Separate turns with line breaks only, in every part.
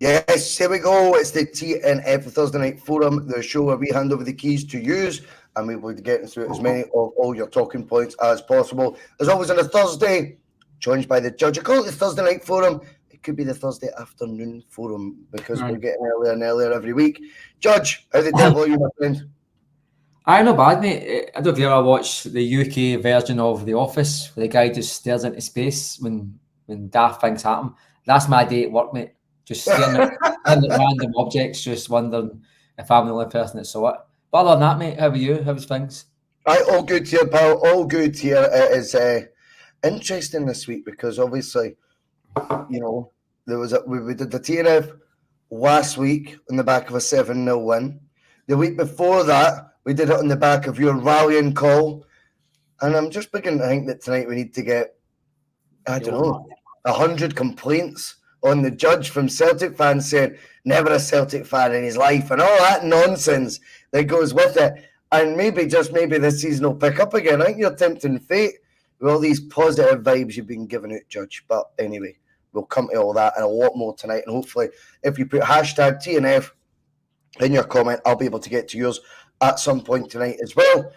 Yes, here we go. It's the T.N.F, the Thursday Night Forum, the show where we hand over the keys to use, and we will be getting through as many of all your talking points as possible. As always on a Thursday, joined by the judge. I call it the Thursday Night Forum. It could be the Thursday afternoon forum because we're getting earlier and earlier every week. Judge, how the devil are you, my friend?
Aye, not bad, mate. I don't know if you ever watched the UK version of The Office, where the guy just stares into space when daft things happen. That's my day at work, mate. Just staring at random objects, just wondering if I'm the only person that saw it. But other than that, mate, how are you? How's things?
Right, all good here, pal. All good here. It is interesting this week because obviously, you know, we did the T.N.F last week on the back of a 7-0 win. The week before that, we did it on the back of your rallying call. And I'm just beginning to think that tonight we need to get, 100 complaints on the judge from Celtic fans saying never a Celtic fan in his life and all that nonsense that goes with it. And maybe, just maybe, this season will pick up again. I think you're tempting fate with all these positive vibes you've been giving out, Judge. But anyway, we'll come to all that and a lot more tonight. And hopefully, if you put hashtag TNF in your comment, I'll be able to get to yours at some point tonight as well.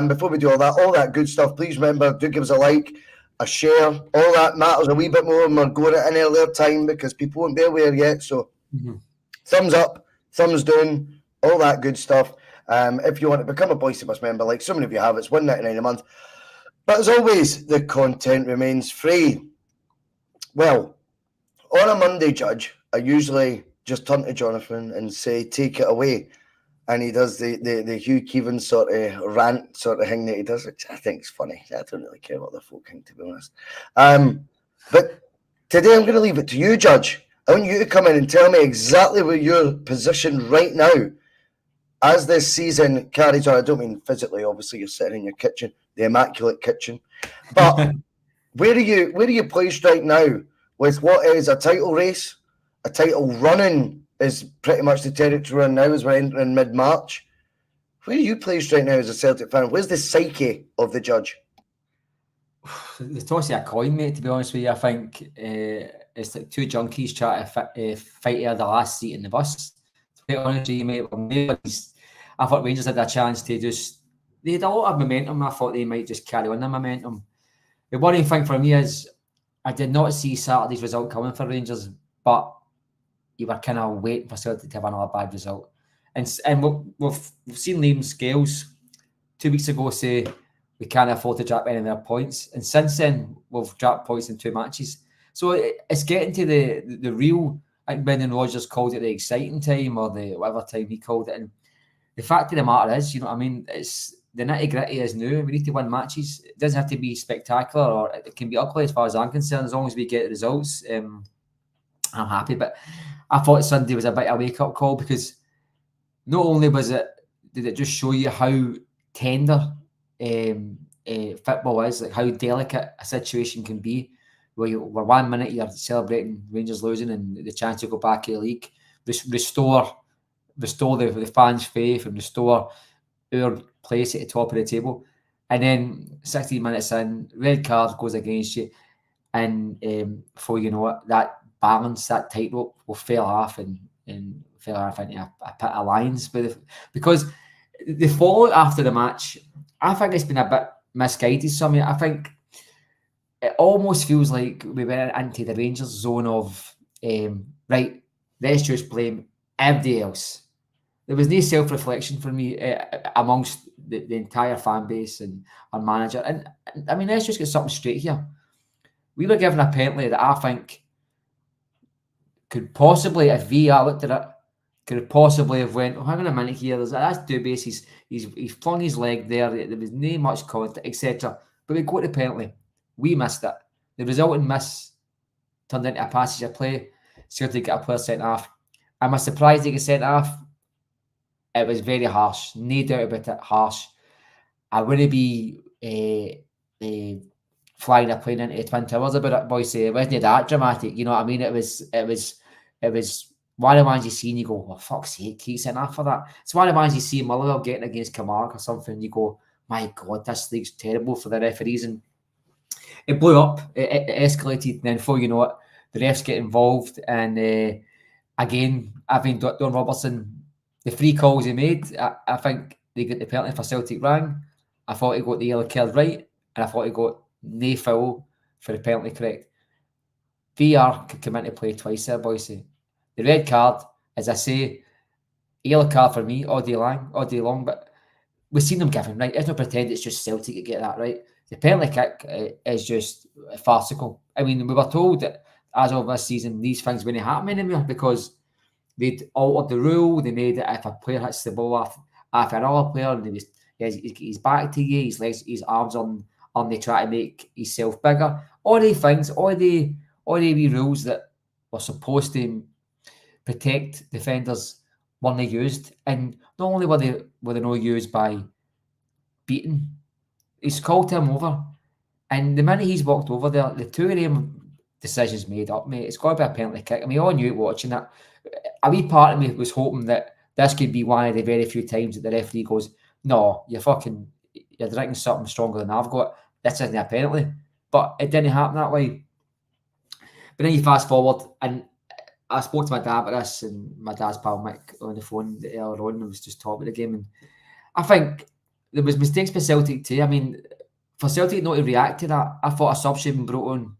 Before we do all that good stuff, please remember, do give us a like, a share. All that matters a wee bit more when we're going at an earlier time because people won't be aware yet. So thumbs up, thumbs down, all that good stuff. If you want to become a Bhoycie Bus member, like so many of you have, it's $1.99 a month. But as always, the content remains free. Well, on a Monday, Judge, I usually just turn to Jonathan and say, take it away. And he does the Hugh Keevan sort of rant sort of thing that he does, which I think is funny. I don't really care what the folk think, to be honest. But today I'm going to leave it to you, Judge. I want you to come in and tell me exactly where you're positioned right now as this season carries on. I don't mean physically, obviously you're sitting in your kitchen, the immaculate kitchen. But where are you placed right now with what is a title race, a title running is pretty much the territory now as we're entering mid-March. Where are you placed right now as a Celtic fan? Where's the psyche of the judge?
The toss of a coin, mate, to be honest with you. I think it's like two junkies trying to fight over the last seat in the bus. To be honest with you, mate, I thought Rangers had a chance to they had a lot of momentum. I thought they might just carry on the momentum. The worrying thing for me is I did not see Saturday's result coming for Rangers, but you were kind of waiting for Celtic to have another bad result. And we've seen Liam Scales 2 weeks ago say we can't afford to drop any of their points. And since then, we've dropped points in 2 matches. So it's getting to the real, I think Brendan Rodgers called it the exciting time or the whatever time he called it. And the fact of the matter is, you know what I mean, it's the nitty-gritty is new. We need to win matches. It doesn't have to be spectacular or it can be ugly as far as I'm concerned, as long as we get the results. I'm happy, but I thought Sunday was a bit of a wake-up call because not only did it just show you how tender football is, like how delicate a situation can be, where 1 minute you're celebrating Rangers losing and the chance to go back to the league, restore the fans' faith and restore our place at the top of the table, and then 16 minutes in, red card goes against you, and before you know it, that balance, that tightrope will fail off and fail off into a pit of lions. Because the fallout after the match, I think it's been a bit misguided. I think it almost feels like we went into the Rangers zone of, right, let's just blame everybody else. There was no self-reflection for me amongst the entire fan base and our manager. And I mean, let's just get something straight here. We were given a penalty that I think could possibly, if VAR looked at it, could possibly have went, hang on a minute here, that's dubious, he's flung his leg there was no much contact, etc. But we got the penalty. We missed it. The resulting miss turned into a passage of play. Celtic got a player sent off. Am I surprised they get sent off? It was very harsh. No doubt about it, harsh. I wouldn't be flying a plane into the Twin Towers about it, Bhoycie. It wasn't that dramatic, you know what I mean? It was one of the ones you see and you go, oh, fuck's sake, he's sent off for that. It's one of the ones you see Motherwell getting against Camargue or something, you go, my God, this league's terrible for the referees. And it blew up, it escalated, and then before you know it, the refs get involved, and again, I think Don Robertson, the 3 calls he made, I think they got the penalty for Celtic wrong. I thought he got the yellow card right, and I thought he got no foul for the penalty correct. VR could come into play twice there, Bhoycie. The red card, as I say, yellow card for me all day long, but we've seen them give him, right? Let's not pretend it's just Celtic to get that right. The penalty kick is just farcical. I mean, we were told that as of this season, these things wouldn't happen anymore because they'd altered the rule. They made it if a player hits the ball off another player and he's back to you, his legs, his arms on they try to make himself bigger. All these things, all the wee rules that were supposed to protect defenders weren't used, and not only were they not used by beating, he's called him over, and the minute he's walked over there, the two of them decisions made up, mate. It's got to be a penalty kick. I mean, all knew it watching that. A wee part of me was hoping that this could be one of the very few times that the referee goes, "No, you're drinking something stronger than I've got. This isn't a penalty." But it didn't happen that way. But then you fast forward, and I spoke to my dad about this, and my dad's pal Mick on the phone earlier on and was just talking about the game. And I think there was mistakes by Celtic too. I mean, for Celtic not to react to that, I thought a sub should have been brought on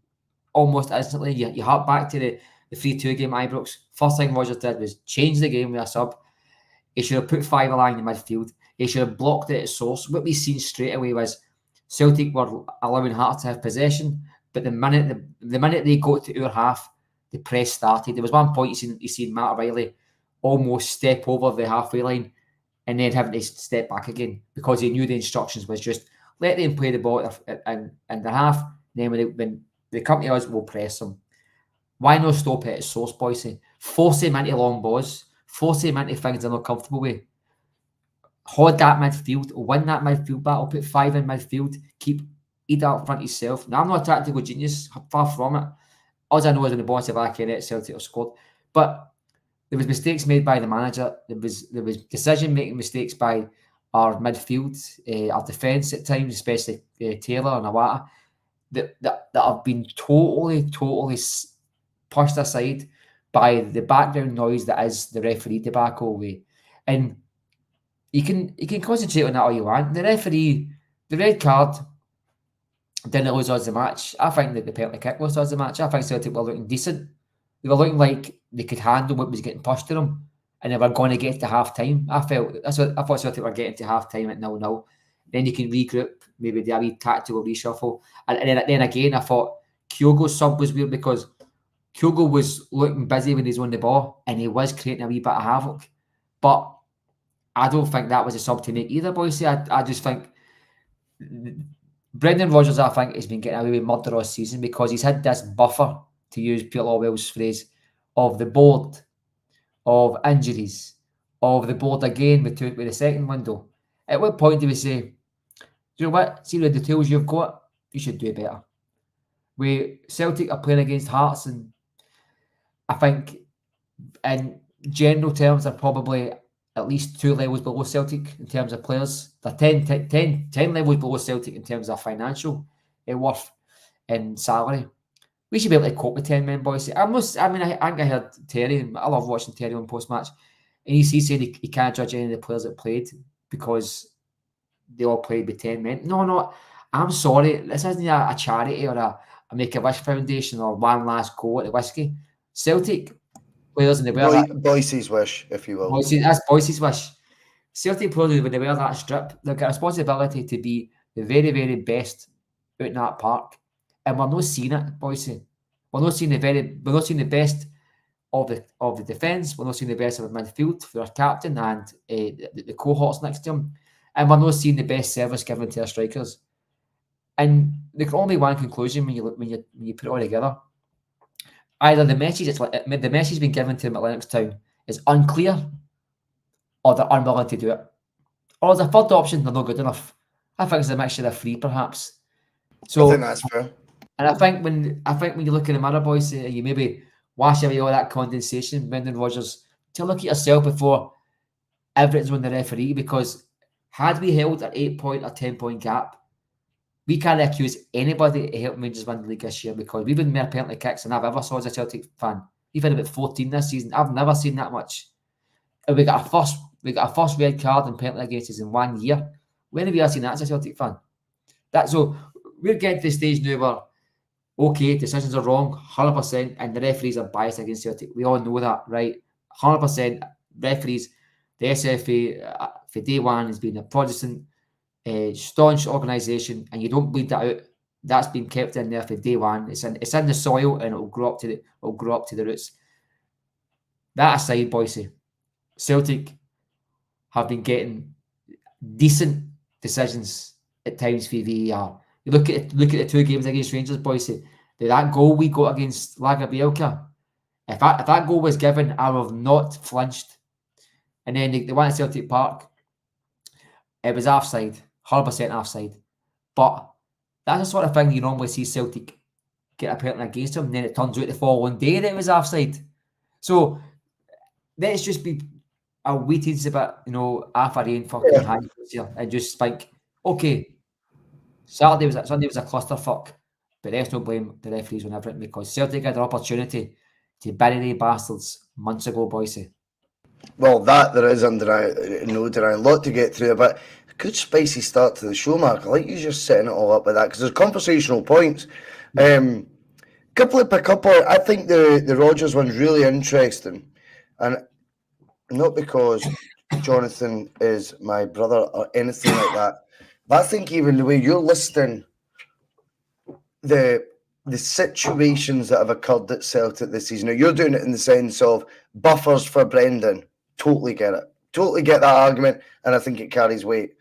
almost instantly. You hark back to the 3-2 game at Ibrox. First thing Rodgers did was change the game with a sub. He should have put 5 along in the midfield. He should have blocked it at source. What we seen straight away was Celtic were allowing Hearts to have possession, but the minute they got to our half, the press started. There was one point you seen Matt O'Reilly almost step over the halfway line and then having to step back again because he knew the instructions was just let them play the ball in the half. Then when they come to us, we'll press them. Why not stop it at source, Bhoycie? Force them into long balls. Force them into things they're not comfortable with. Hold that midfield. Win that midfield battle. Put 5 in midfield. Keep either up front yourself. Now, I'm not a tactical genius. Far from it. All I know is when the boss of back in it, Celtic have scored. But there was mistakes made by the manager. There was decision-making mistakes by our midfield, our defence at times, especially Taylor and Awata, that have been totally pushed aside by the background noise that is the referee debacle way. And you can concentrate on that all you want. The referee, the red card didn't lose us the match. I think that the penalty kick lost us the match. I think Celtic were looking decent. They were looking like they could handle what was getting pushed to them, and they were going to get to half time. I thought Celtic were getting to half time at 0-0. Then you can regroup, maybe do a wee tactical reshuffle. And then again, I thought Kyogo's sub was weird because Kyogo was looking busy when he's on the ball and he was creating a wee bit of havoc. But I don't think that was a sub to make either, Bhoycie. I just think Brendan Rodgers, I think, has been getting away with murder all season because he's had this buffer, to use Peter Lawwell's phrase, of the board, of injuries, of the board again with the second window. At what point do we say, you know what, see the tools you've got, you should do better? Celtic are playing against Hearts, and I think in general terms, they're probably at least 2 levels below Celtic in terms of players. They're 10 levels below Celtic in terms of financial worth and salary. We should be able to cope with 10 men, boys. I think I heard Terry, I love watching Terry on post-match, and he's saying he can't judge any of the players that played because they all played with 10 men. No, I'm sorry. This isn't a charity or a Make-A-Wish Foundation or one last go at the whiskey. Celtic players in the wear
Bhoycie's wish, if you will.
That's Bhoycie's wish. Celtic players, when they wear that strip, they've got a responsibility to be the very, very best out in that park. And we're not seeing it, Bhoycie. We're not seeing the best of the defence. We're not seeing the best of the midfield for our captain and the cohorts next to him. And we're not seeing the best service given to our strikers. And there can only be one conclusion when you put it all together. Either the message being given to them at Lennoxtown is unclear, or they're unwilling to do it. Or there's a third option, they're not good enough. I think it's a mixture of 3, perhaps. So
I think that's fair.
And I think when you look in the mirror, boys, you maybe wash away all that condensation, Brendan Rodgers, to look at yourself before everything's on the referee, because had we held an 8-point or 10-point gap, we can't accuse anybody of helping Rangers win the league this year, because we've been more penalty kicks than I've ever saw as a Celtic fan. We've had about 14 this season. I've never seen that much. And we got a first red card and penalty against us in 1 year. When have you ever seen that as a Celtic fan? So we're getting to the stage now where, okay, decisions are wrong, 100%, and the referees are biased against Celtic. We all know that, right? 100% referees, the SFA, for day one has been a Protestant, staunch organisation, and you don't bleed that out. That's been kept in there for day one. It's in the soil, and it'll grow up to the roots. That aside, Bhoycie, Celtic have been getting decent decisions at times for VAR. You look at the 2 games against Rangers, Bhoycie. That goal we got against Lagerbielke, if that goal was given, I would have not flinched. And then the one at Celtic Park, it was offside, 100% offside. But that's the sort of thing you normally see Celtic get a penalty against them, and then it turns out the following day that it was offside. So let's just be a waiting a bit, half a rain fucking high here, and just think, okay, Sunday was a clusterfuck, but let's not blame the referees on everything, because Celtic had an opportunity to bury the bastards months ago, Bhoycie.
Well, there is no denying. A lot to get through, but a good spicy start to the show, Mark. I like you just setting it all up with that, because there's conversational points. Couple of pick up on. I think the Rodgers one's really interesting, and not because Jonathan is my brother or anything like that, but I think even the way you're listing the situations that have occurred at Celtic this season. Now, you're doing it in the sense of buffers for Brendan. Totally get it. Totally get that argument, and I think it carries weight.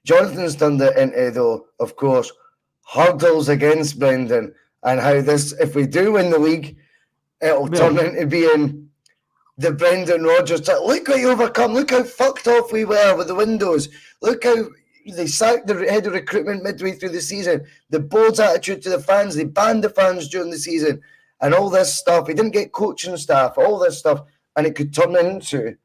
Jonathan's turned it into, though, of course, hurdles against Brendan, and how this, if we do win the league, it'll turn into being the Brendan Rodgers. Look what you overcome. Look how fucked off we were with the windows. Look how they sacked the head of recruitment midway through the season. The board's attitude to the fans. They banned the fans during the season, and all this stuff. He didn't get coaching staff, all this stuff, and it could turn into,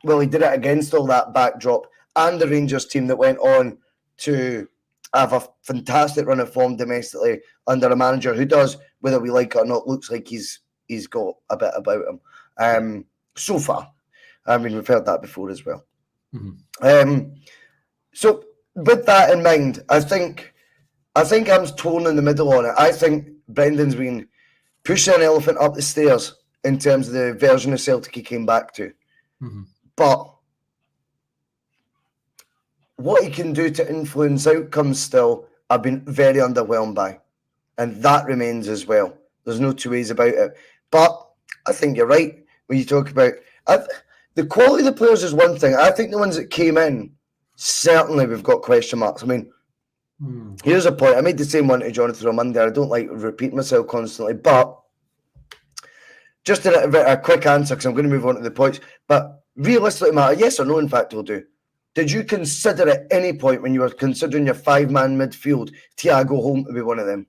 well, he did it against all that backdrop, and the Rangers team that went on to have a fantastic run of form domestically under a manager who does, whether we like it or not, looks like he's got a bit about him. So far, I mean, we've heard that before as well. So with that in mind, I think I'm torn in the middle on it. I think Brendan's been pushing an elephant up the stairs in terms of the version of Celtic he came back to. But what he can do to influence outcomes still, I've been very underwhelmed by. And that remains as well. There's no two ways about it. But I think you're right when you talk about the quality of the players is one thing. I think the ones that came in, certainly we've got question marks. I mean, here's a point. I made the same one to Jonathan on Monday. I don't like repeating myself constantly, but just a quick answer, because I'm going to move on to the points. But realistically, Matt, yes or no, in fact, will do. Did you consider at any point when you were considering your 5-man midfield, Thiago Holm to be one of them?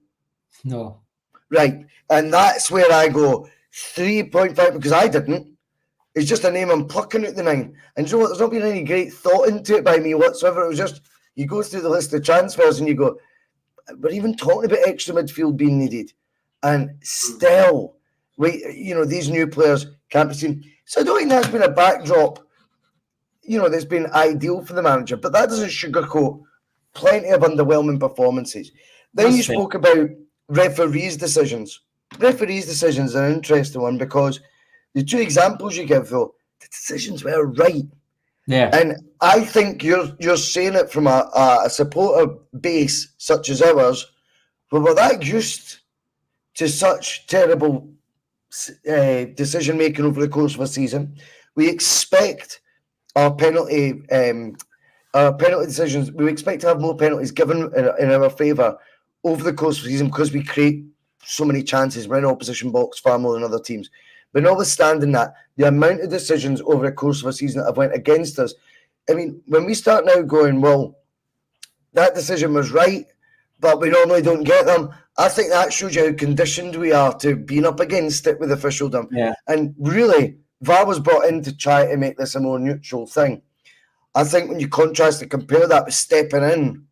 No.
Right. And that's where I go 3.5, because I didn't. It's just a name I'm plucking at the 9. And you know what? There's not been any great thought into it by me whatsoever. It was just, you go through the list of transfers and you go, we're even talking about extra midfield being needed. And still, these new players can't be seen. So I don't think that's been a backdrop, that's been ideal for the manager. But that doesn't sugarcoat plenty of underwhelming performances. Then you spoke about referees' decisions. Referees' decisions are an interesting one, because the 2 examples you give, though, the decisions were right.
Yeah.
And I think you're saying it from a supporter base such as ours, where we're that used to such terrible decision making over the course of a season. We expect our penalty decisions. We expect to have more penalties given in our favour over the course of the season, because we create so many chances. We're in opposition box far more than other teams. But notwithstanding that, the amount of decisions over the course of a season that have went against us, I mean, when we start now going, well, that decision was right, but we normally don't get them, I think that shows you how conditioned we are to being up against it with officialdom.
Yeah.
And really, VAR was brought in to try to make this a more neutral thing. I think when you contrast and compare that with stepping in,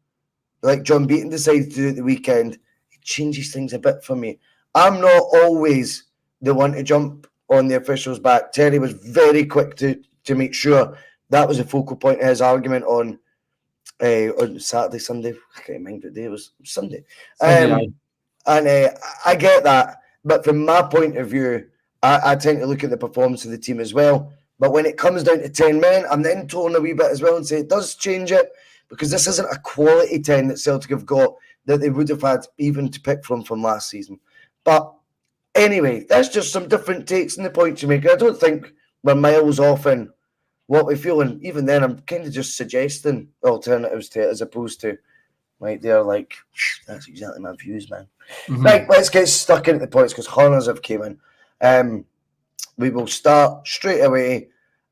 like John Beaton decided to do at the weekend, it changes things a bit for me. I'm not always the one to jump on the officials' back. Terry was very quick to make sure that was a focal point of his argument on Saturday, Sunday. I can't remember what day it was. Sunday. And I get that. But from my point of view, I tend to look at the performance of the team as well. But when it comes down to 10 men, I'm then torn a wee bit as well and say it does change it, because this isn't a quality 10 that Celtic have got that they would have had even to pick from last season. But anyway, that's just some different takes in the points you make. I don't think we're miles off in what we feel, and even then I'm kind of just suggesting alternatives to it as opposed to right there like, that's exactly my views, man. Right, let's get stuck into the points because Horners have came in. We will start straight away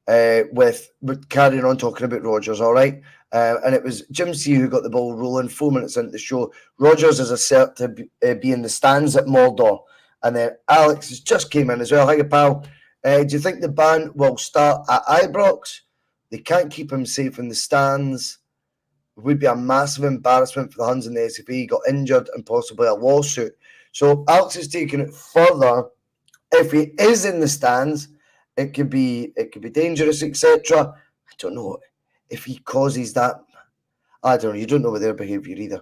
with carrying on talking about Rodgers, all right? And it was Jim C who got the ball rolling 4 minutes into the show. Rodgers is a cert to be in the stands at Mordor. And then Alex has just came in as well. Hi, pal. Do you think the ban will start at Ibrox? They can't keep him safe in the stands. It would be a massive embarrassment for the Huns and the SFA. He got injured and possibly a lawsuit. So Alex is taking it further. If he is in the stands, it could be dangerous, etc. I don't know if he causes that. I don't know. You don't know with their behaviour either.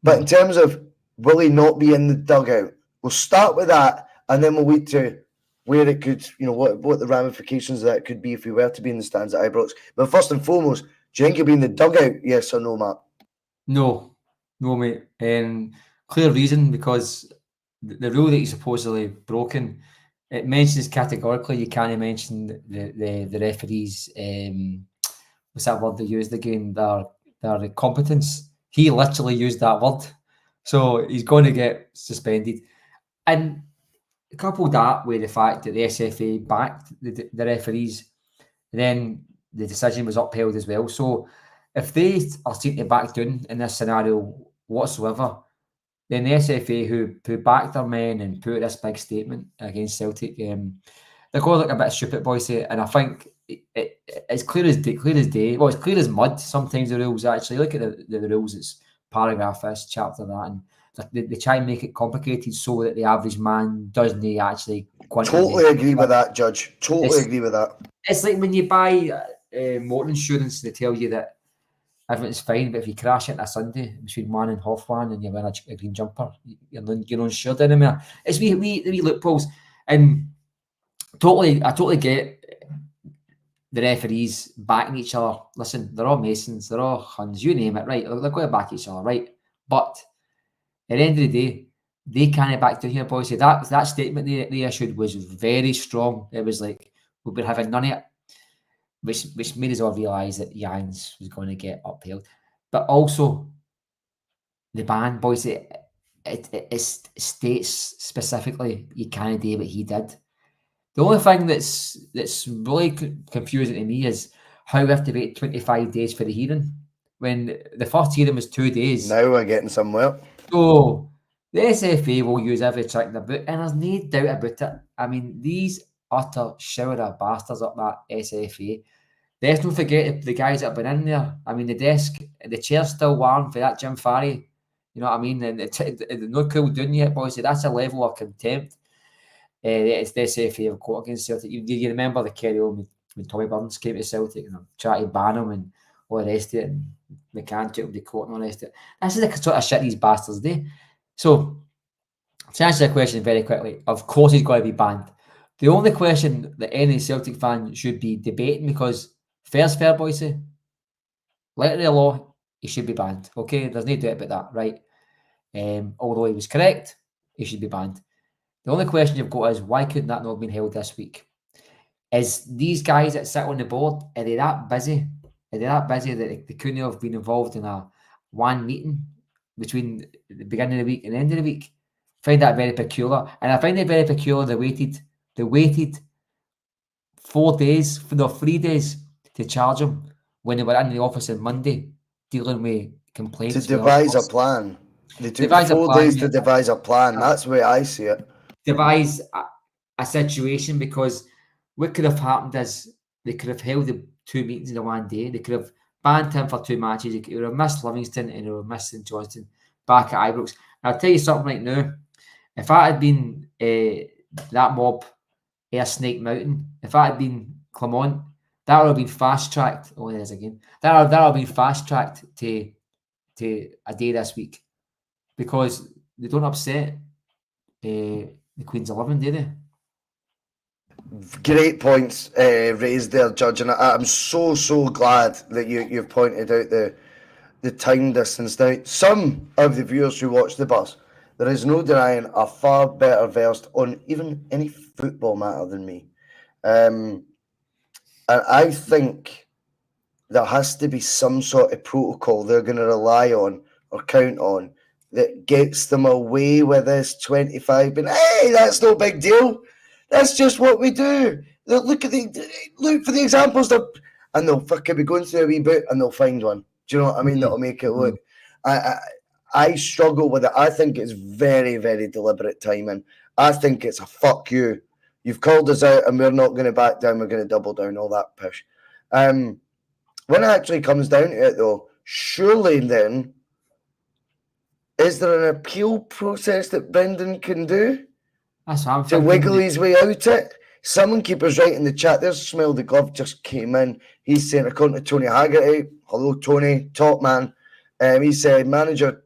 But in terms of will he not be in the dugout, we'll start with that, and then we'll wait to where it could, what the ramifications of that could be if he were to be in the stands at Ibrox. But first and foremost, do you think he'll be in the dugout? Yes or no, Matt?
No, mate. Clear reason, because the rule that he's supposedly broken, it mentions categorically you can't mention the referees. What's that word they used again? Their competence. He literally used that word, so he's going to get suspended. And couple that with the fact that the SFA backed the referees, then the decision was upheld as well. So if they are seen to back down in this scenario whatsoever, then the SFA who backed their men and put this big statement against Celtic, they're going to look a bit stupid, Bhoycie. And I think it's clear as day. Well, it's clear as mud. Sometimes the rules actually look at the rules. It's paragraph this, chapter that, and they try and make it complicated so that the average man doesn't actually.
Totally agree with that, Judge. Totally agree with that.
It's like when you buy motor insurance, they tell you that everything's fine, but if you crash into a Sunday between Man and Hoffman and you're wearing a green jumper, you're not insured anymore. It's wee loopholes, and I totally get the referees backing each other. Listen, they're all Masons, they're all Huns, you name it, right? They're going to back each other, right? But at the end of the day, they can't back down here, boys. That statement they issued was very strong. It was like, we've been having none of it, which made us all realise that Jans was going to get upheld. But also, the ban, boys, it states specifically you can't do what he did. The only thing that's really confusing to me is how we have to wait 25 days for the hearing when the first hearing was 2 days.
Now we're getting somewhere.
So the SFA will use every trick in the book, and there's no doubt about it. I mean, these utter shower of bastards up that SFA. Let's not forget the guys that have been in there. I mean, the chair's still warm for that Jim Farry. You know what I mean? And it's not cooled down yet, boys. That's a level of contempt. It's the SFA have caught against Celtic. You remember the carry on when Tommy Burns came to Celtic and tried to ban him and all the rest of it, and McCann took him to court and all the rest of it. This is the sort of shit these bastards do. So, to answer the question very quickly, of course he's got to be banned. The only question that any Celtic fan should be debating, because fair's fair, Bhoycie, letter of the law, he should be banned. Okay, there's no doubt about that, right? Although he was correct, he should be banned. The only question you've got is, why couldn't that not have been held this week? Is these guys that sit on the board, are they that busy? Are they that busy that they couldn't have been involved in one meeting between the beginning of the week and the end of the week? I find that very peculiar. And I find it very peculiar they waited 3 days to charge him when they were in the office on Monday dealing with complaints.
To devise a plan. They took 4 days to devise a plan. That's the way I see it. Devise
a situation, because what could have happened is they could have held the 2 meetings in 1 day. They could have banned him for 2 matches. They could have missed Livingston and they would have missed St Johnstone back at Ibrox. And I'll tell you something right now. If I had been that mob Air Snake Mountain. If that had been Clermont, that would have been fast tracked. Oh, there's again. That would have been fast tracked to a day this week, because they don't upset the Queen's 11, do they?
Great points raised there, Judge, and I'm so glad that you've pointed out the time distance. Now, some of the viewers who watch the bus, there is no denying, are far better versed on even any football matter than me. And I think there has to be some sort of protocol they're going to rely on or count on that gets them away with this 25. But hey, that's no big deal. That's just what we do. Look for the examples, and they'll fucking be going through a wee bit and they'll find one. Do you know what I mean? That'll make it look. I struggle with it. I think it's very, very deliberate timing. I think it's a fuck you. You've called us out and we're not going to back down. We're going to double down, all that push. When it actually comes down to it, though, surely then, is there an appeal process that Brendan can do to wiggle his way out it? Someone keep us right in the chat. There's Smell the Glove just came in. He's saying, according to Tony Haggerty, hello Tony, top man. He said manager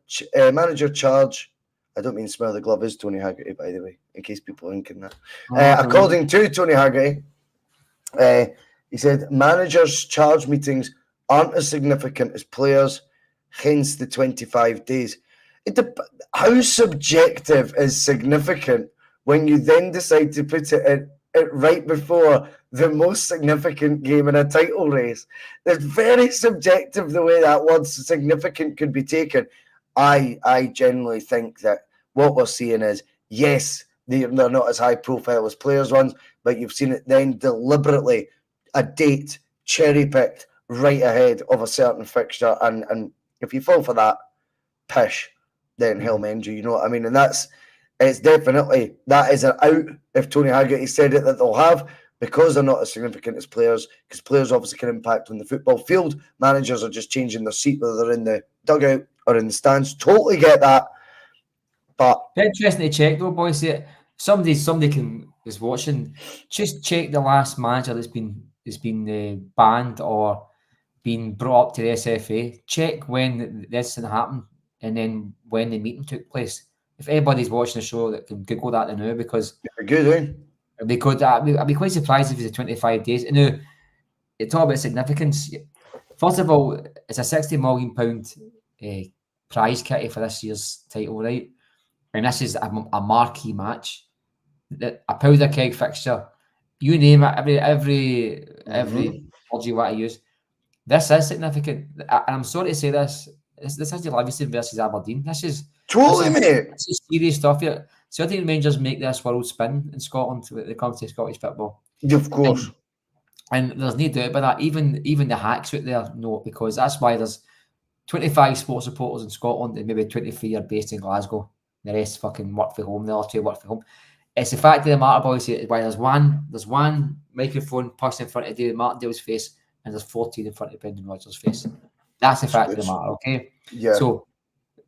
charge. I don't mean Smell the Glove is Tony Haggerty, by the way, in case people are thinking that. According to Tony Haggerty, he said managers' charge meetings aren't as significant as players, hence the 25 days. How subjective is significant when you then decide to put it right before the most significant game in a title race? It's very subjective the way that word significant could be taken. I generally think that what we're seeing is, yes, they're not as high profile as players' ones, but you've seen it then deliberately, a date cherry-picked right ahead of a certain fixture, and if you fall for that, pish, then hell mend you, you know what I mean? And it's definitely, that is an out, if Tony Haggerty said it, that they'll have, because they're not as significant as players, because players obviously can impact on the football field. Managers are just changing their seat, whether they're in the dugout or in the stands. Totally get that. But
interesting to check though, boys. Somebody is watching. Just check the last manager that's been banned or been brought up to the SFA. Check when this happened and then when the meeting took place. If anybody's watching the show, that can Google that now, because
good, eh?
Because I'd be quite surprised if it's 25 days. You know, you talk about significance. First of all, it's a £60 million prize kitty for this year's title, right? And this is a marquee match, a powder keg fixture. You name it, every word you want to use. This is significant. And I'm sorry to say this. This is the Livingston versus Aberdeen. This is serious stuff here. Celtic Rangers make this world spin in Scotland when it comes to Scottish football.
Of course.
And there's no doubt about that. Even the hacks out there know it, because that's why there's 25 sports reporters in Scotland and maybe 23 are based in Glasgow. The rest fucking work from home. The other two work from home. It's the fact of the matter, boys, why there's one microphone person in front of David Martindale's face and there's 14 in front of Brendan Rodgers' face. That's the fact of the matter, okay?
Yeah.
So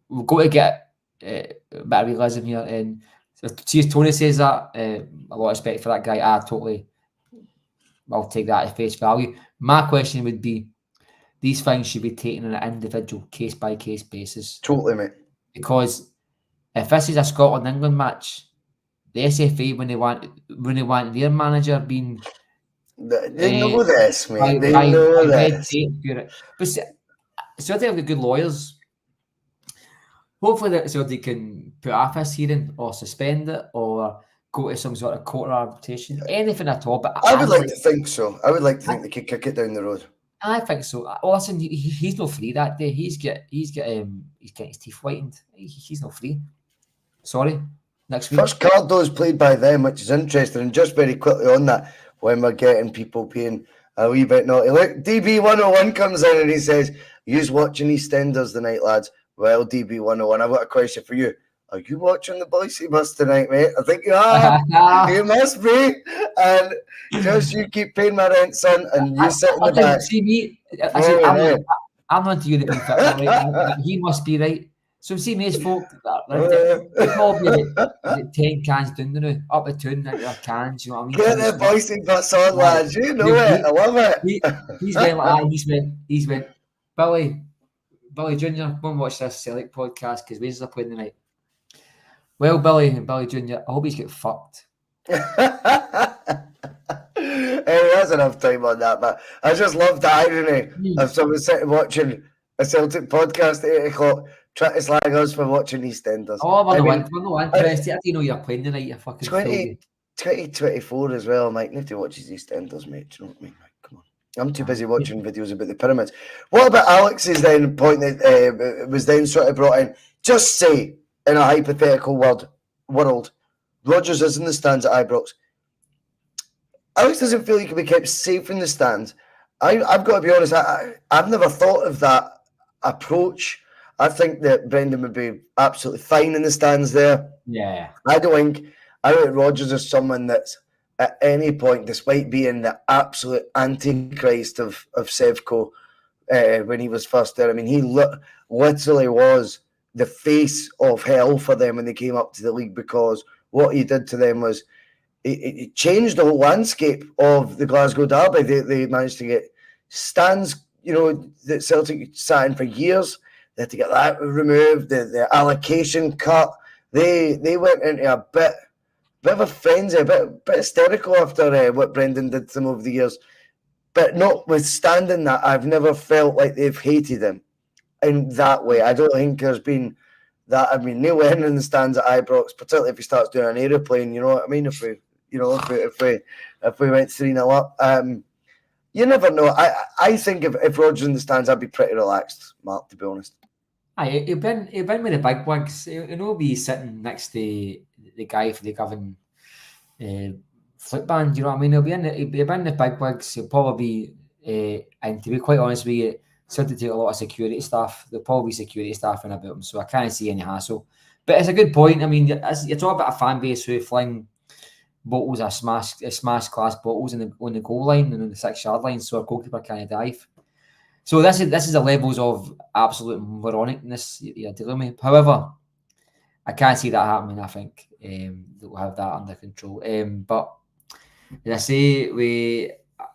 we've got to get a bit of realism here. And so, see, Tony says that, a lot of respect for that guy. I'll take that at face value. My question would be, these things should be taken on an individual case-by-case basis.
Totally, mate.
Because if this is a Scotland-England match, the SFA, when they want their manager being...
They know this, mate. They know this.
But Celtic have got good lawyers. Hopefully that Celtic can put off this hearing or suspend it or go to some sort of court arbitration, anything at all. But
I would like to think so. I would like to think they could kick it down the road.
I think so. Oh, listen, he's not free that day. He's getting his teeth whitened. He's not free. Sorry. Next week.
First card though is played by them, which is interesting. And just very quickly on that, when we're getting people being a wee bit naughty. Look, DB101 comes in and he says, "You's watching EastEnders tonight, lads." Well, DB101, I've got a question for you. Are you watching the Bhoycie Bus tonight, mate? I think you are. You must be. And just you keep paying my rent, son, and you sit in the back.
See me. I'm not to you the right? He must be right. So see most folk, they're probably about 10 cans down the now, up a tune into their cans, you know what I mean?
Get the Bhoycie Bus on, lads. You know it. I love it.
He's went like that. He's went, Billy Jr., go and watch this Celtic podcast because Rangers are playing tonight. Well, Billy and Billy Jr., I hope he's get fucked.
Anyway, that's enough time on that, but I just love the irony of someone sitting watching a Celtic podcast at 8 o'clock trying to slag us for watching EastEnders.
Oh, we're not interested. I didn't know you're playing tonight, you fucking
2024 as well, Mike. Need to watch his EastEnders, mate. Do you know what I mean? Mike? Come on. I'm too busy watching videos about the pyramids. What about Alex's then point that was then sort of brought in? Just say, in a hypothetical world, Rodgers is in the stands at Ibrox. Alex doesn't feel he can be kept safe in the stands. I've got to be honest, I've never thought of that approach. I think that Brendan would be absolutely fine in the stands there.
Yeah.
I don't think Rodgers is someone that's at any point, despite being the absolute antichrist of Sevco when he was first there. I mean, he literally was the face of hell for them when they came up to the league, because what he did to them was it changed the whole landscape of the Glasgow Derby. They managed to get stands, that Celtic sat in for years. They had to get that removed, the allocation cut. They went into a bit of a frenzy, a bit hysterical after what Brendan did to them over the years. But notwithstanding that, I've never felt like they've hated him in that way. I don't think there's been that. I mean, Neil Lennon in the stands at Ibrox, particularly if he starts doing an aeroplane, you know what I mean? If we went 3-0 up, you never know. I think if Rodgers in the stands, I'd be pretty relaxed, Mark, to be honest.
Aye, he'll been with the big wigs. He'll be sitting next to the guy for the Govan flip band. You know what I mean? He'll be in the big wigs. He'll probably be, and to be quite honest with you, Celtic take a lot of security staff. There'll probably be security staff in about him, so I can't see any hassle. But it's a good point. I mean, you're talking about a fan base who fling bottles of smash glass bottles on the goal line and on the 6-yard line, so a goalkeeper can't dive. So this is the levels of absolute moronicness you're dealing with. However, I can't see that happening. I think that we'll have that under control. But as I say, we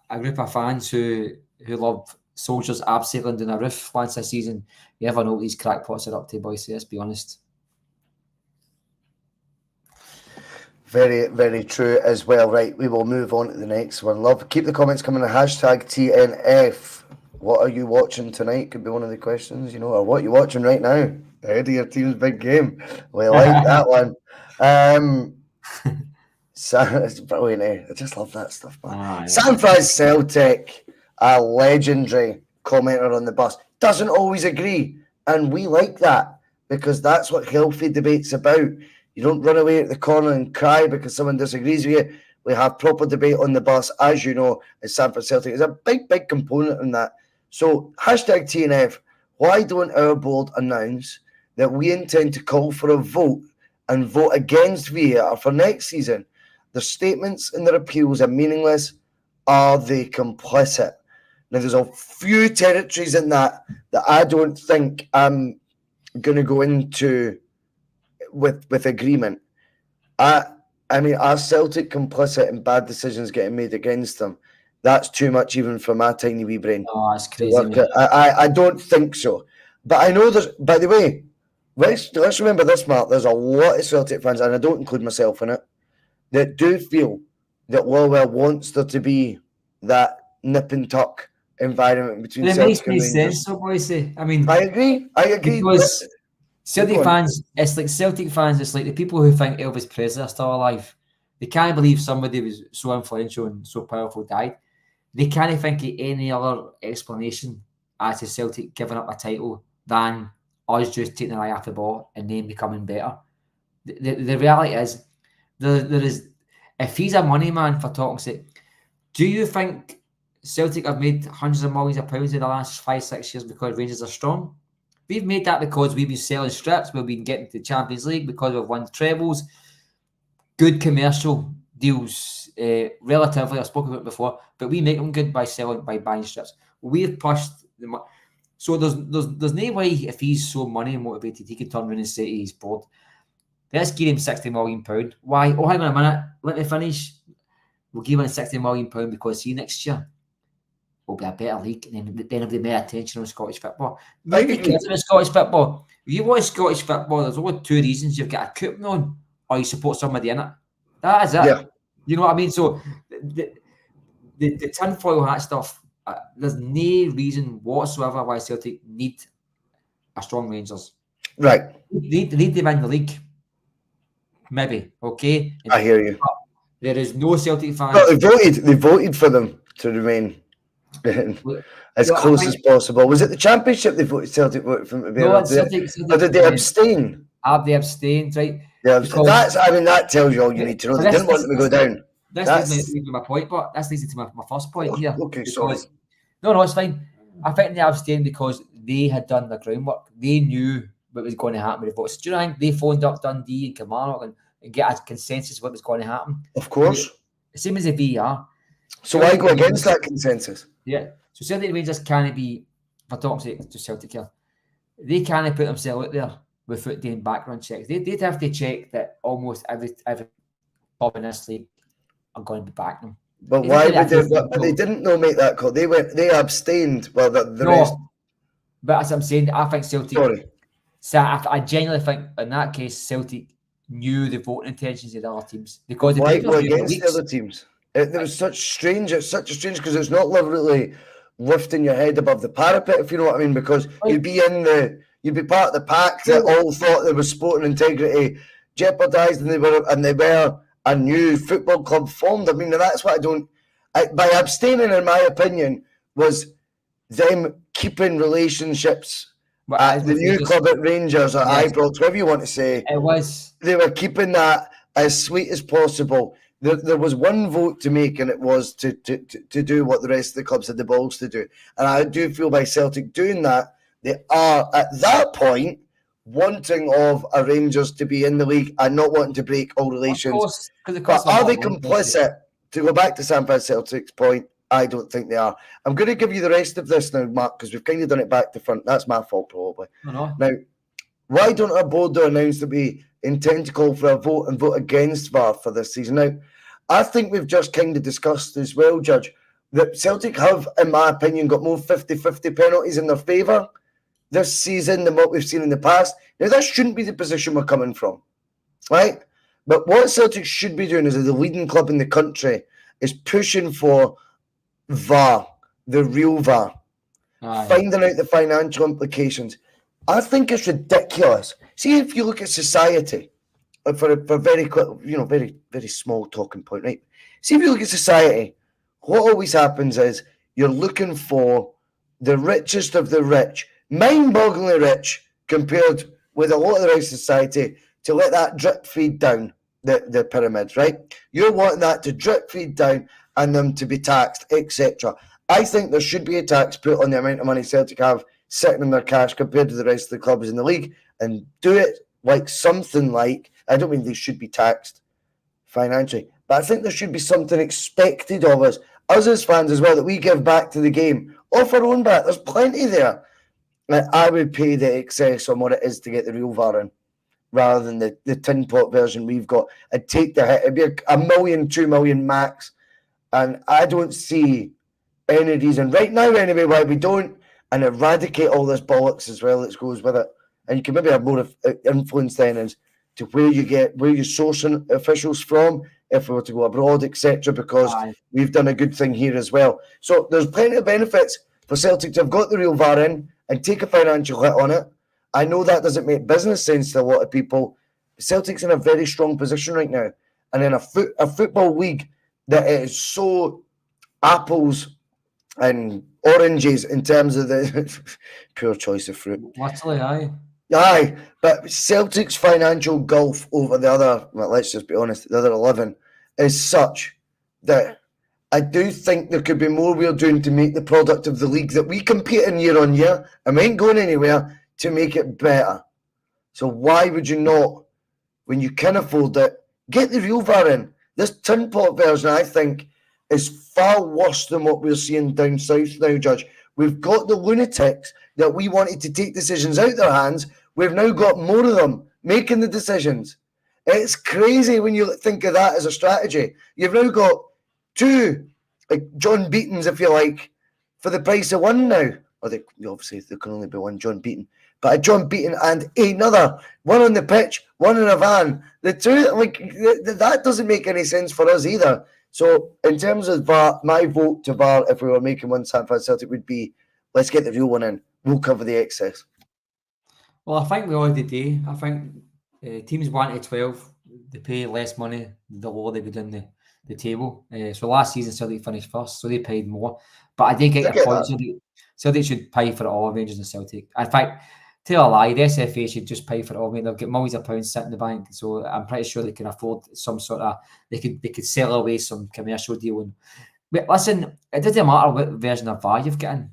a group of fans who love Soldiers abseiling down a roof once a season. You never know what these crackpots are up to, boys. Let's be honest.
Very, very true as well. Right, we will move on to the next one. Love, keep the comments coming. Hashtag T.N.F. What are you watching tonight? Could be one of the questions, or what are you watching right now? Ahead of your team's big game. We like that one. It's brilliant, eh? I just love that stuff, man. Yeah. San Fran Celtic, a legendary commenter on the bus, doesn't always agree. And we like that, because that's what healthy debate's about. You don't run away at the corner and cry because someone disagrees with you. We have proper debate on the bus, as you know, as San Fran Celtic is a big, big component in that. So, hashtag T.N.F. Why don't our board announce that we intend to call for a vote and vote against VAR for next season? Their statements and their appeals are meaningless. Are they complicit? Now, there's a few territories in that I don't think I'm going to go into with agreement. I mean, are Celtic complicit in bad decisions getting made against them? That's too much even for my tiny wee brain.
Oh, that's crazy.
I don't think so. But I know there's, by the way, let's remember this, Mark. There's a lot of Celtic fans, and I don't include myself in it, that do feel that Lowell wants there to be that nip and tuck environment between Celtic and Rangers.
It makes sense, so Bhoycie. I mean,
I agree.
Because Celtic fans, it's like Celtic fans, it's like the people who think Elvis Presley are still alive. They can't believe somebody was so influential and so powerful died. They can't think of any other explanation as to Celtic giving up a title than us just taking an eye off the ball and then becoming better. The reality is, there is, if he's a money man for talking shit, do you think Celtic have made hundreds of millions of pounds in the last 5-6 years because Rangers are strong? We've made that because we've been selling strips, we've been getting to the Champions League because we've won trebles, good commercial deals, relatively, I've spoken about it before, but we make them good by buying strips. We've pushed So there's no way if he's so money motivated, he can turn around and say he's bored. Let's give him £60 million. Why? Oh, hang on a minute. Let me finish. We'll give him £60 million because see next year will be a better league, and then there'll be more attention on Scottish football. Nobody cares about Scottish football. If you watch Scottish football, there's only two reasons: you've got a coupon on, or you support somebody in it. That is it.
Yeah.
You know what I mean? So the tinfoil hat stuff. There's no reason whatsoever why Celtic need a strong Rangers.
Right.
They need to win the league. Maybe. Okay.
I hear you.
There is no Celtic fans.
No, they voted for them to remain as close as possible. Was it the Championship Celtic voted for them to be?
No, Celtic,
or did they abstain?
They abstained, right?
Yeah, that tells you all you need to know. They didn't want them to go down.
This leads me to my point, but this leads to my first point here.
Okay, sorry.
No, it's fine. I think they abstained because they had done the groundwork. They knew what was going to happen with the votes. Do you know think they phoned up Dundee and Kilmarnock and get a consensus of what was going to happen?
Of course.
Same as the VR.
So why go against that consensus?
Yeah. So Celtic Rangers can't be, for talk's sake, to Celtic here, they can't put themselves out there without doing background checks. They'd have to check that almost every club in this league are going to be backing them.
But why would they? But they didn't make that call. They abstained. Well, the rest.
But as I'm saying, I think Celtic.
Sorry.
So I genuinely think in that case Celtic knew the voting intentions of the other teams because
why go against the other teams? It was such a strange because it's not literally lifting your head above the parapet, if you know what I mean. Because you'd be part of the pack that all thought there was sporting integrity jeopardised, and they were a new football club formed. I mean, that's what by abstaining, in my opinion, was them keeping relationships at the new club at Rangers or Ibrox, whatever you want to say.
It was.
They were keeping that as sweet as possible. There was one vote to make, and it was to do what the rest of the clubs had the balls to do. And I do feel by Celtic doing that, they are, at that point, wanting of a Rangers to be in the league and not wanting to break all relations. But are they complicit? To go back to Sam Celtic's point, I don't think they are. I'm going to give you the rest of this now, Mark, because we've kind of done it back to front. That's my fault, probably.
No.
Now, why don't our board announce that we intend to call for a vote and vote against VAR for this season? Now, I think we've just kind of discussed as well, Judge, that Celtic have, in my opinion, got more 50-50 penalties in their favour this season than what we've seen in the past. Now, that shouldn't be the position we're coming from, right? But what Celtic should be doing as the leading club in the country is pushing for VAR, the real VAR, finding out the financial implications. I think it's ridiculous. See, if you look at society, for a very quick, very, very small talking point, right? See, if you look at society, what always happens is you're looking for the richest of the rich, mind-bogglingly rich compared with a lot of the rest of society, to let that drip feed down the pyramids, right? You're wanting that to drip feed down and them to be taxed, etc. I think there should be a tax put on the amount of money Celtic have sitting in their cash compared to the rest of the clubs in the league, and do it like something like, I don't mean they should be taxed financially, but I think there should be something expected of us as fans as well, that we give back to the game off our own bat. There's plenty there. I would pay the excess on what it is to get the real VAR in, rather than the tin pot version we've got. I'd take the hit. It'd be $1 million, $2 million max. And I don't see any reason right now anyway why we don't, and eradicate all this bollocks as well that goes with it. And you can maybe have more influence then as to where you're sourcing officials from, if we were to go abroad, etc., because we've done a good thing here as well. So there's plenty of benefits for Celtic to have got the real VAR in and take a financial hit on it. I know that doesn't make business sense to a lot of people. Celtic's in a very strong position right now. And in a football league that is so apples and oranges in terms of the poor choice of fruit.
Literally,
Aye, but Celtic's financial gulf over the other, well, let's just be honest, the other 11 is such that I do think there could be more we're doing to make the product of the league that we compete in year on year, and we ain't going anywhere, to make it better. So why would you not, when you can afford it, get the real VAR in? This tin pot version, I think, is far worse than what we're seeing down south now, Judge. We've got the lunatics that we wanted to take decisions out their hands, we've now got more of them making the decisions. It's crazy when you think of that as a strategy. You've now got two, like John Beatons, if you like, for the price of one now. Or obviously there can only be one John Beaton, but a John Beaton and another, one on the pitch, one in a van. The two, like, that doesn't make any sense for us either. So in terms of VAR, my vote to VAR, if we were making one San Fran Celtic, would be, let's get the real one in. We'll cover the excess.
Well, I think we already do. I think teams 1 to 12, they pay less money the lower they go down the table. So last season, Celtic finished first, so they paid more. But I did get your point. Celtic should pay for it all, Rangers and Celtic. In fact, tell a lie, the SFA should just pay for it all. I mean, they've got millions of pounds sitting in the bank, so I'm pretty sure they can afford some sort of, they could sell away some commercial deal. But listen, it doesn't matter what version of VAR you've got in,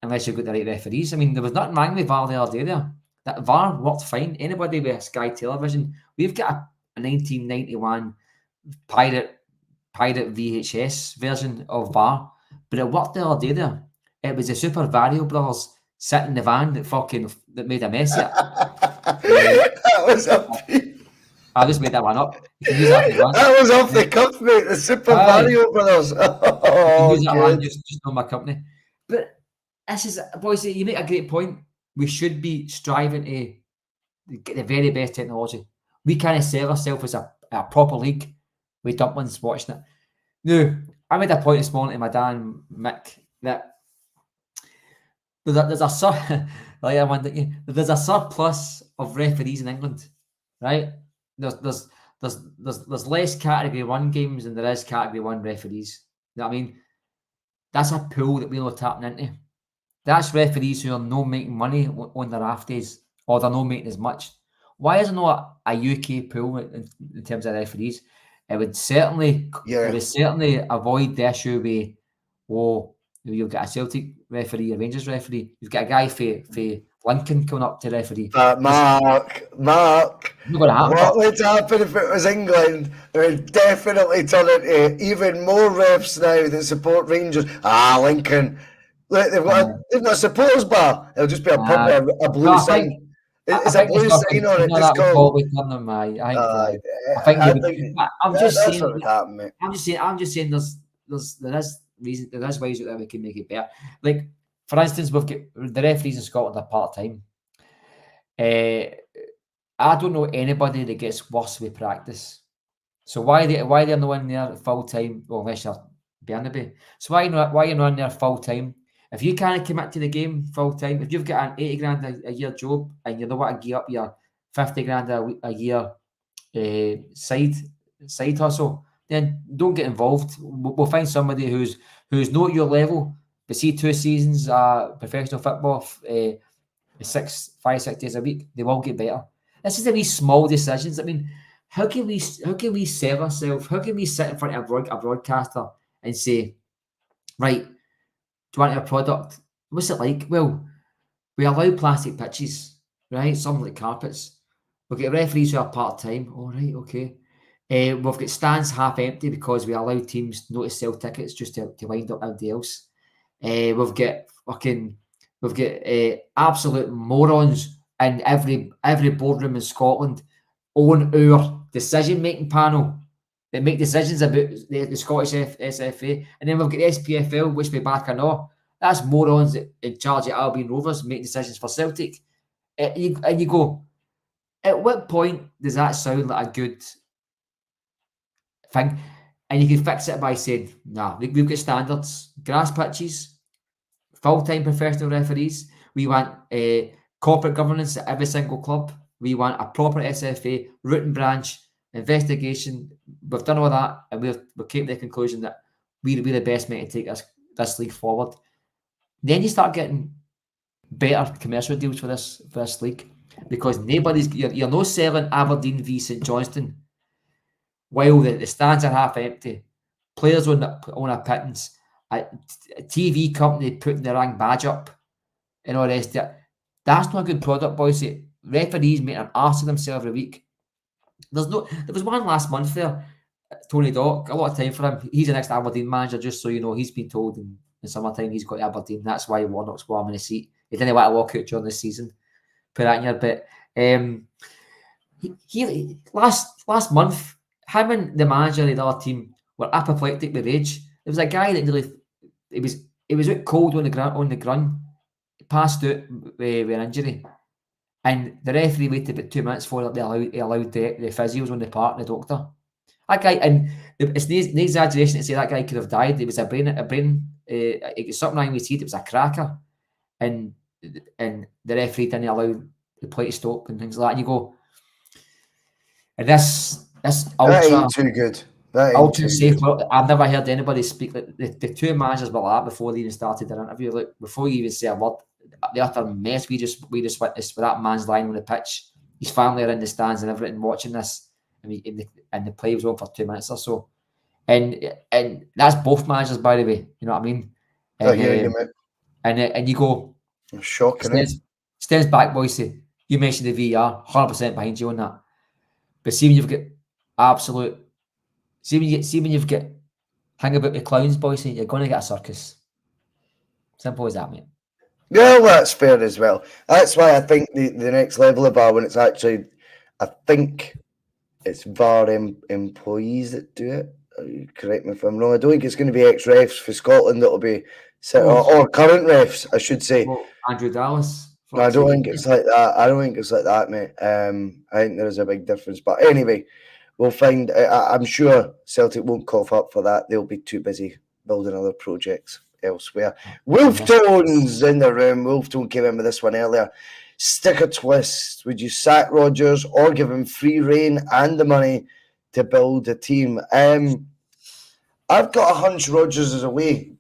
unless you've got the right referees. I mean, there was nothing wrong with VAR the other day there. That VAR worked fine. Anybody with Sky Television, we've got a 1991 pirate VHS version of VAR, but it worked the other day there. It was the Super Vario brothers sitting in the van that made a mess of it.
That was
I just made that one up. You can use that if you want.
That was off the cuff, mate. The Super Vario brothers.
Oh, use that one, just on my company. But this is, Bhoycie, you make a great point. We should be striving to get the very best technology. We can't sell ourselves as a proper league with dumplings watching it. No, I made a point this morning to my dad, Mick, that there's a surplus of referees in England, right? There's less Category 1 games than there is Category 1 referees. You know what I mean? That's a pool that we're not tapping into. That's referees who are not making money on their half days, or they're not making as much. Why is there not a UK pool in terms of referees? It would certainly avoid the issue with, you've got a Celtic referee, a Rangers referee. You've got a guy for Lincoln coming up to referee.
Mark, what would happen if it was England? It would definitely turn into even more refs now that support Rangers. Lincoln. They've got a supporters bar. It'll just be a blue sign. It's a blue sign on it. Just called.
I'm just saying. There is ways that we can make it better. Like, for instance, we've got the referees in Scotland are part-time. I don't know anybody that gets worse with practice. So why they're not in there full-time? Well, unless you're Burnaby. So why you're not in there full-time? If you can't commit to the game full-time, if you've got an 80 grand a year job and you don't want to gear up your 50 grand a year side hustle, then don't get involved. We'll find somebody who's not at your level, but see 2 seasons professional football, 5-6 days a week, they will get better. This is these small decisions. I mean, how can we sell ourselves? How can we sit in front of a broadcaster and say, right, do you want a product? What's it like? Well, we allow plastic pitches, right? Some like carpets. We've got referees who are part-time. All right, okay. We've got stands half empty because we allow teams not to sell tickets just to wind up everybody else. We've got absolute morons in every boardroom in Scotland on our decision-making panel that make decisions about the Scottish SFA. And then we've got the SPFL, which we back or not. That's morons in charge of Albion Rovers making decisions for Celtic. And you go, at what point does that sound like a good thing? And you can fix it by saying, nah, we've got standards, grass pitches, full-time professional referees. We want corporate governance at every single club. We want a proper SFA, root and branch, investigation. We've done all that, and we've came to the conclusion that we're the best mate to take this league forward. Then you start getting better commercial deals for this league, because you're not selling Aberdeen v St Johnstone while the stands are half empty, players on a pittance, a TV company putting the wrong badge up, and all the rest of it. That's not a good product, boys. Referees make an arse of themselves every week. There was one last month there, Tony Dock, a lot of time for him. He's the next Aberdeen manager, just so you know. He's been told in summertime he's got Aberdeen. That's why Warnock's warm in the seat. he didn't want to walk out during the season. Put that in here, but he last month, him and the manager of the other team were apoplectic with rage. There was a guy that really, it was out cold on the ground, passed out with an injury, and the referee waited about 2 minutes for it. He allowed the physios on the park, the doctor. That guy, and it's no exaggeration to say that guy could have died. It was a brain. It was something wrong with his head. It was a cracker, and the referee didn't allow the play to stop and things like that. And you go, and this ultra,
that ain't too good. That ain't
ultra
too
safe.
good.
Well, I've never heard anybody speak. Like, the two managers were like that before they even started their interview. Like, before you even say a word, the utter mess we just witnessed with that man's lying on the pitch. His family are in the stands and everything watching this, and the play was on for 2 minutes or so. And that's both managers, by the way. You know what I mean? And,
I hear you, mate.
And you go,
shocking.
Stems back, Bhoycie. You mentioned the VR, 100% behind you on that. But see when you've got absolute, see when you've got hang about with clowns, Bhoycie, you're going to get a circus. Simple as that, mate.
Yeah, well, that's fair as well. That's why I think the next level of VAR, when it's actually, I think it's VAR employees that do it. Correct me if I'm wrong. I don't think it's going to be ex-refs for Scotland that'll be set, or current refs, I should say.
Well, Andrew Dallas.
I don't think it's like that. I don't think it's like that, mate. I think there is a big difference. But anyway, we'll find. I'm sure Celtic won't cough up for that. They'll be too busy building other projects elsewhere. Wolftone's in the room. Wolftone came in with this one earlier. Stick a twist. Would you sack Rodgers or give him free rein and the money to build a team? I've got a hunch Rodgers is away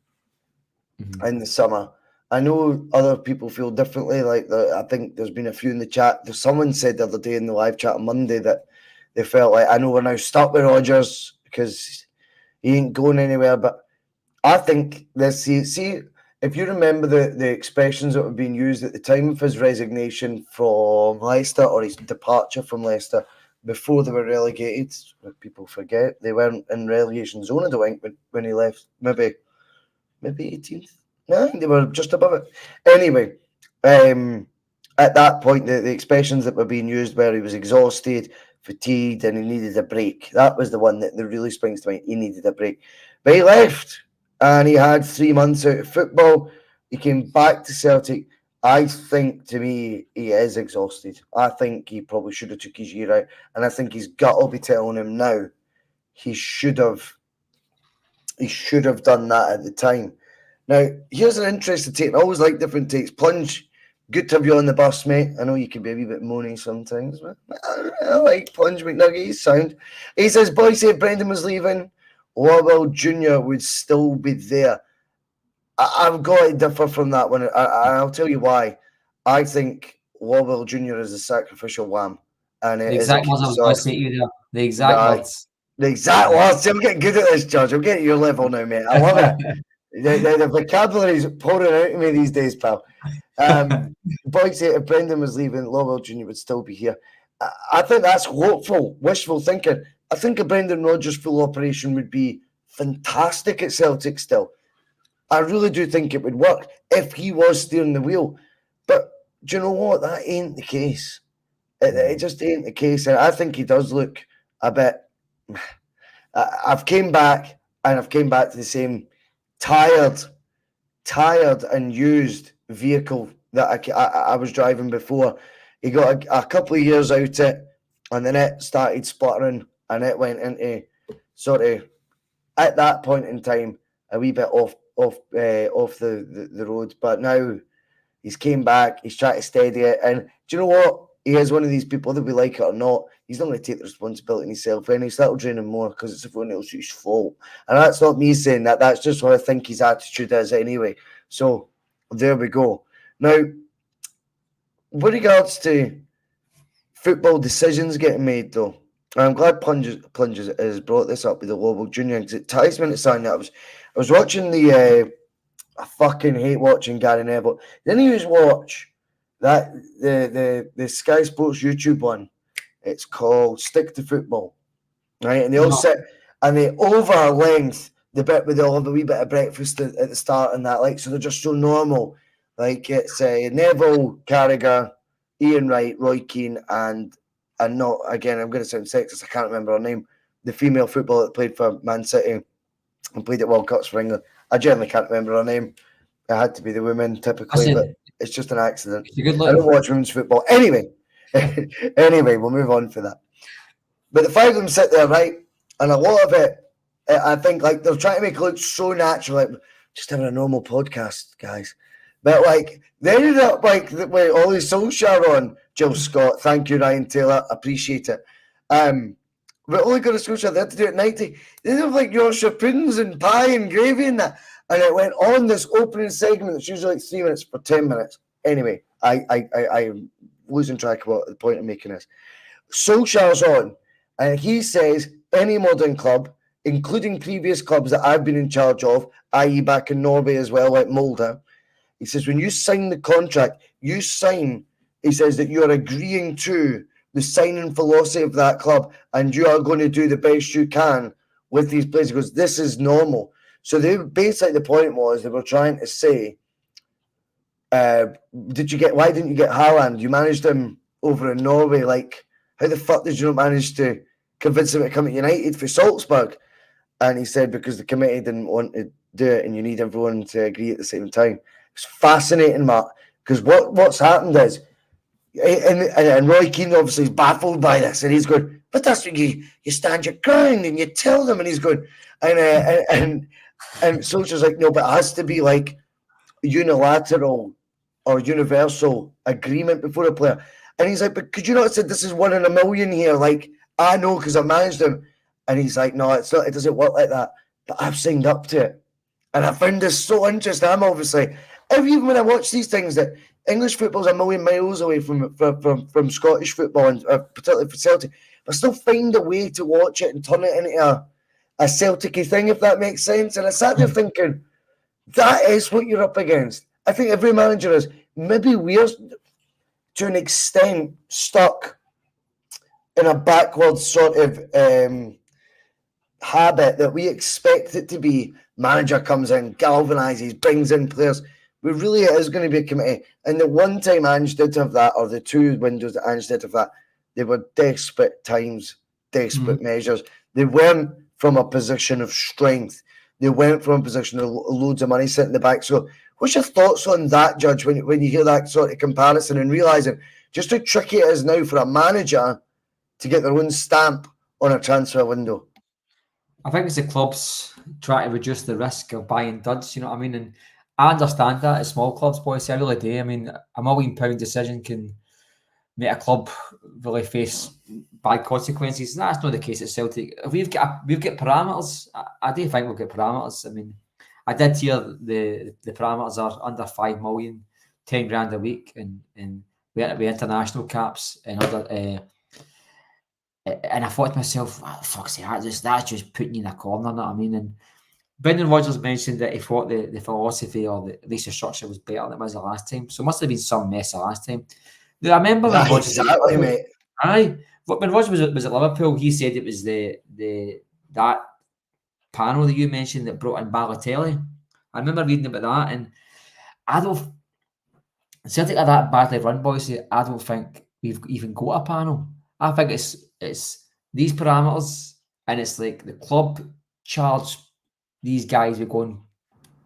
in the summer. I know other people feel differently. Like I think there's been a few in the chat. Someone said the other day in the live chat on Monday that they felt like, I know we're now stuck with Rodgers because he ain't going anywhere. But I think this. See, if you remember the expressions that were being used at the time of his resignation from Leicester or his departure from Leicester before they were relegated, people forget they weren't in relegation zone, I don't think, when he left. Maybe 18th. No, I think they were just above it. Anyway, at that point, the expressions that were being used were he was exhausted, fatigued, and he needed a break. That was the one that really springs to mind. He needed a break. But he left, and he had 3 months out of football. He came back to Celtic. I think, to me, he is exhausted. I think he probably should have took his year out, and I think his gut will be telling him now he should have done that at the time. Now, here's an interesting take. I always like different takes. Plunge, good to have you on the bus, mate. I know you can be a wee bit moany sometimes, but I like Plunge McNugget. He's sound. He says, Bhoycie, if Brendan was leaving, Wobble Jr. would still be there. I've got to differ from that one. I'll tell you why. I think Wobble Jr. is a sacrificial lamb. And
the exact words I was going to say to you there. The exact words.
The exact words. I'm getting good at this, Judge. I'm getting your level now, mate. I love it. The vocabulary is pouring out of me these days, pal. Bhoycie, if Brendan was leaving, Lowell Jr. would still be here. I think that's hopeful, wishful thinking. I think a Brendan Rodgers full operation would be fantastic at Celtic still. I really do think it would work if he was steering the wheel. But do you know what? That ain't the case. It just ain't the case. And I think he does look a bit... I've came back to the same tired and used vehicle that I was driving before. He got a couple of years out it, and then it started sputtering, and it went into sort of, at that point in time, a wee bit off the road. But now he's came back, he's trying to steady it, and do you know what? He is one of these people, whether we like it or not, he's not going to take the responsibility himself, and that'll drain him more because it's everyone else's fault. And that's not me saying that, that's just what I think his attitude is anyway. So there we go. Now, with regards to football decisions getting made, though, I'm glad Plunges has brought this up with the Lobel Junior because it ties me into something that I was watching I fucking hate watching Gary Neville. Didn't you just watch that the Sky Sports YouTube one? It's called Stick to Football, right? And they all sit and they over length the bit where they'll have a wee bit of breakfast at the start and that, like, so they're just so normal. Like it's Neville, Carragher, Ian Wright, Roy Keane, and not again. I'm going to sound sexist. I can't remember her name. The female footballer that played for Man City and played at World Cups for England. I generally can't remember her name. It had to be the women typically, but it's just an accident. I don't watch women's football. Anyway, we'll move on for that. But the five of them sit there, right? And a lot of it, I think, like, they're trying to make it look so natural, like, just having a normal podcast, guys. But, like, they ended up, like, with Ollie Solskjaer on, Jill Scott, thank you, Ryan Taylor, appreciate it. But Ole Gunnar Solskjaer, they had to do it at 90. They have, like, Yorkshire puddings and pie and gravy and that. And it went on this opening segment that's usually like 3 minutes for 10 minutes. Anyway, I'm losing track of what the point I'm making is. Solskjaer's on, and he says any modern club, including previous clubs that I've been in charge of, i.e. back in Norway as well, like Molde, he says when you sign the contract, he says that you are agreeing to the signing philosophy of that club, and you are going to do the best you can with these players. He goes, this is normal. So they basically, the point was they were trying to say, why didn't you get Haaland? You managed him over in Norway. Like, how the fuck did you not manage to convince him to come to United for Salzburg? And he said, because the committee didn't want to do it and you need everyone to agree at the same time. It's fascinating, Mark, because what's happened is, and Roy Keane obviously is baffled by this, and he's going, but that's when you stand your ground and you tell them, and he's going, and Solskjaer's like, no, but it has to be like unilateral or universal agreement before a player. And he's like, but could you not have said this is 1 in a million here? Like, I know because I managed him. And he's like, no, it's not. It doesn't work like that. But I've signed up to it. And I found this so interesting. I'm obviously, even when I watch these things, that English football's a million miles away from Scottish football, and particularly for Celtic, but I still find a way to watch it and turn it into a Celtic-y thing, if that makes sense. And I sat there thinking, that is what you're up against. I think every manager is. Maybe we're, to an extent, stuck in a backwards sort of habit that we expect it to be. Manager comes in, galvanizes, brings in players. But really, it is going to be a committee. And the one time Ange did have that, or the 2 windows that Ange did have that, they were desperate times, desperate measures. They weren't from a position of strength. They went from a position of loads of money sitting in the back. So what's your thoughts on that, Judge, when you hear that sort of comparison and realising just how tricky it is now for a manager to get their own stamp on a transfer window?
I think it's the clubs try to reduce the risk of buying duds, you know what I mean? And I understand that at small clubs, boys. I really do. I mean, a £1 million decision can make a club really face bad consequences. And that's not the case at Celtic. We've got parameters. I do think we've got parameters. I mean, I did hear the parameters are under 5 million, 10 grand a week, and we international caps and other. And I thought to myself, fuck's sake, that's just putting you in a corner, you know what I mean? And Brendan Rodgers mentioned that he thought the philosophy or at least the structure was better than it was the last time. So it must have been some mess the last time. I remember when Rodgers,
exactly, mate.
Aye, when Rodgers was at Liverpool, he said it was that panel that you mentioned that brought in Balotelli. I remember reading about that, and I don't. Celtic are that badly run, boys. I don't think we've even got a panel. I think it's these parameters, and it's like the club charge these guys. We're going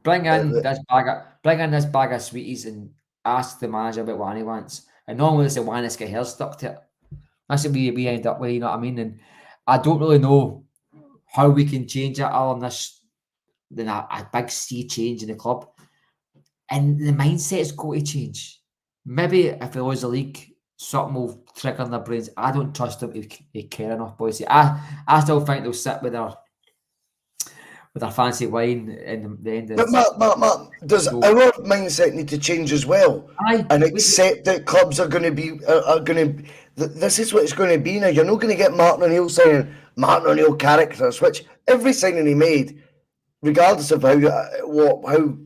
bring in this bag of sweeties and ask the manager about what he wants. And normally it's the one that's got hair stuck to it. That's what we end up with, you know what I mean? And I don't really know how we can change it other than a big sea change in the club. And the mindset's got to change. Maybe if we lose the league, something will trigger in their brains. I don't trust them to care enough, boys. I still think they'll sit with their fancy wine in the end.
But Mark, does our mindset need to change as well? And accept that clubs are going to be this is what it's going to be now. You're not going to get Martin O'Neill signing Martin O'Neill characters, which every signing he made, regardless of how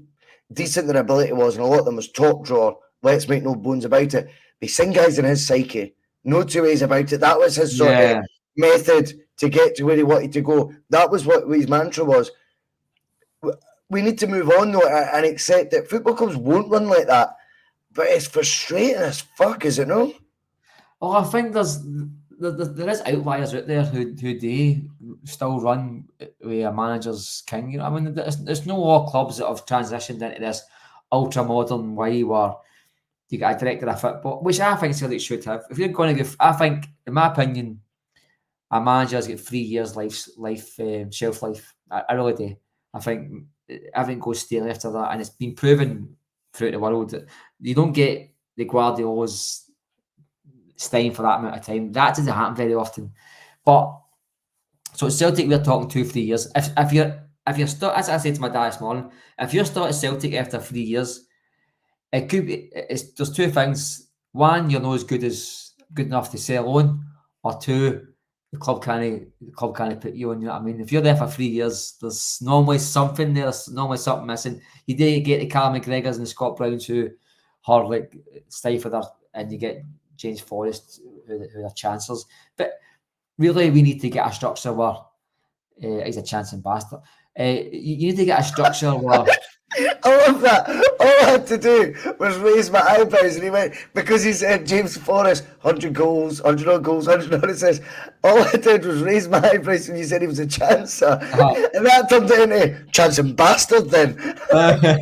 decent their ability was, and a lot of them was top drawer. Let's make no bones about it. He signed guys in his psyche. No two ways about it. That was his sort of method to get to where he wanted to go. That was what his mantra was. we need to move on though and accept that football clubs won't run like that. But it's frustrating as fuck, is it not?
Well, I think there is outliers out there who they still run with a manager's king. You know, I mean, there's no all clubs that have transitioned into this ultra modern way where you get a director of football, which I think Celtic should have. If you're going to give, I think, in my opinion, a manager's got 3 years shelf life. I really do. I think everything goes stale after that, and it's been proven throughout the world that you don't get the Guardiola's staying for that amount of time. That doesn't happen very often. But so at Celtic, we're talking 2-3 years. If you're still, as I said to my dad this morning, if you're still at Celtic after 3 years, it could be. There's two things. One, you're not as good enough to sell on, or two, the club can't put you on. You know what I mean? If you're there for 3 years, there's normally something there. There's normally something missing. You do get the Callum McGregors and the Scott Browns who are like stifled there, and you get James Forrest who are chancellors. But really, we need to get a structure where he's a chancing bastard. You need to get a structure where.
I love that. All I had to do was raise my eyebrows, and he went, because he said James Forrest, 100 goals, 100 odd goals, 100 odd assists. All I did was raise my eyebrows when you said he was a chancer. And that turned into chancing bastard then.
To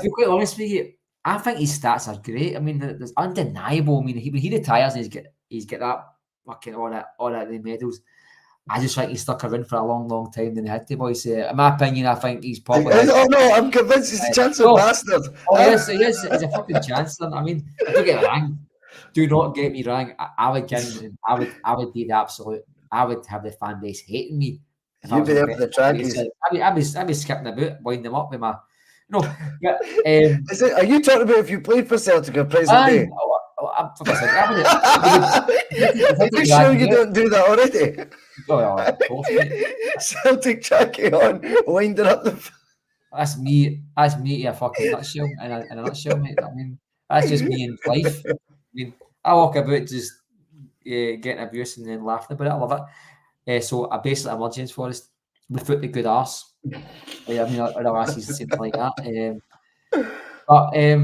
be quite honest with you, I think his stats are great. I mean, there's undeniable. I mean, when he retires and he's get that fucking all that the medals. I just think he's stuck around for a long, long time than he had to, Bhoycie. In my opinion, I think he's probably.
Oh no, I'm convinced he's a chancellor bastard.
Oh yes, he is. He's a fucking chancellor. I mean, don't get me wrong. Do not get me wrong. I would be the absolute. I would have the fan base hating me.
You'd be there for the trackies.
I'd be skipping about, winding them up with my. No, yeah.
Are you talking about if you played for Celtic or present day? Are you sure you don't do that already?
Oh, of course, mate.
Celtic trackie on, winding up the.
That's me in a fucking nutshell. In a nutshell, mate. I mean, that's just me in life. I mean, I walk about just getting abuse and then laughing about it. I love it. So I basically am James Forrest without the good arse. I mean, other asses seem like that. But I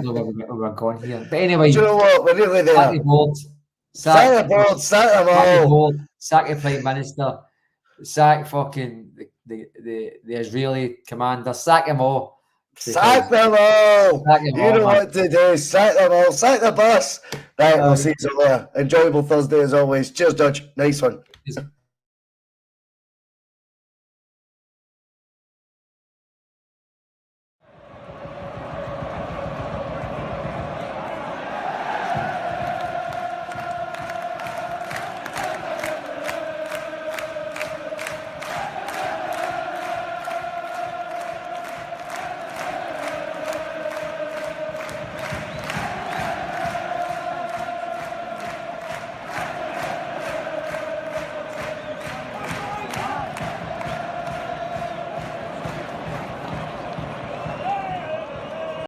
don't know where we're going here. But anyway,
do you know what? We're really there.
Sack the board.
Sack them all.
Sack the Prime Minister. Sack fucking the Israeli commander. Sack them all.
Sack them all. You know what to do. Sack them all. Sack the bus. Right, we'll see you later. Enjoyable Thursday as always. Cheers, Judge. Nice one.